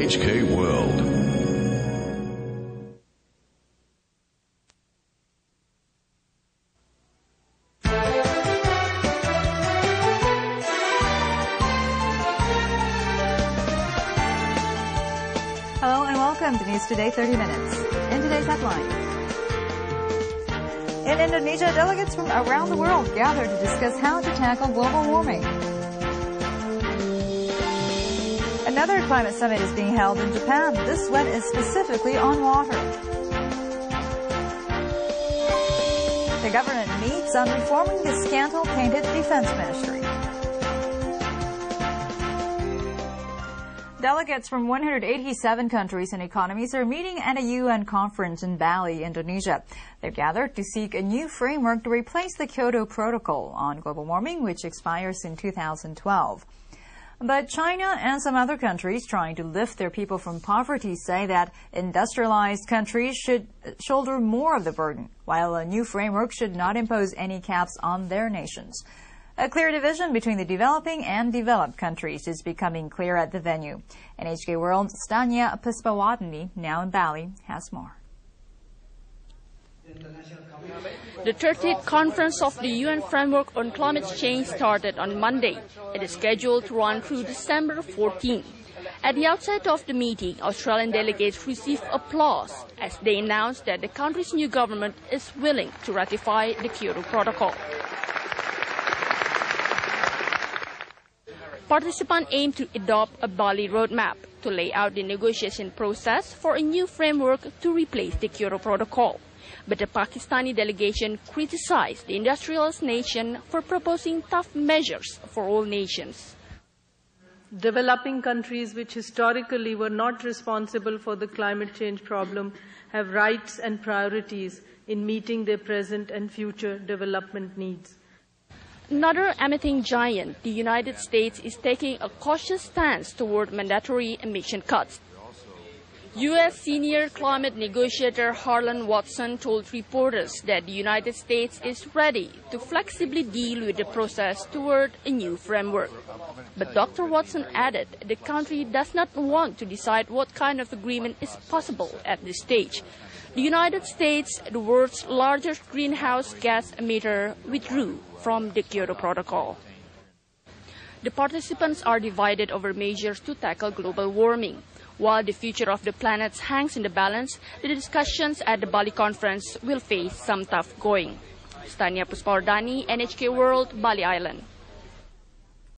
NHK World. Hello and welcome to News Today 30 Minutes. In today's headlines. In Indonesia, delegates from around the world gather to discuss how to tackle global warming. Another climate summit is being held in Japan. This one is specifically on water. The government meets on reforming the scandal-tainted defense ministry. Delegates from 187 countries and economies are meeting at a UN conference in Bali, Indonesia. They've gathered to seek a new framework to replace the Kyoto Protocol on global warming, which expires in 2012. But China and some other countries trying to lift their people from poverty say that industrialized countries should shoulder more of the burden, while a new framework should not impose any caps on their nations. A clear division between the developing and developed countries is becoming clear at the venue. NHK World Stania Puspawardhani, now in Bali, has more. The 30th Conference of the UN Framework on Climate Change started on Monday. It is scheduled to run through December 14. At the outset of the meeting, Australian delegates received applause as they announced that the country's new government is willing to ratify the Kyoto Protocol. Participants aim to adopt a Bali roadmap to lay out the negotiation process for a new framework to replace the Kyoto Protocol. But the Pakistani delegation criticized the industrialist nation for proposing tough measures for all nations. Developing countries which historically were not responsible for the climate change problem have rights and priorities in meeting their present and future development needs. Another emitting giant, the United States, is taking a cautious stance toward mandatory emission cuts. U.S. senior climate negotiator Harlan Watson told reporters that the United States is ready to flexibly deal with the process toward a new framework. But Dr. Watson added the country does not want to decide what kind of agreement is possible at this stage. The United States, the world's largest greenhouse gas emitter, withdrew from the Kyoto Protocol. The participants are divided over measures to tackle global warming. While the future of the planet hangs in the balance, the discussions at the Bali conference will face some tough going. Stania Puspawardhani, NHK World, Bali Island.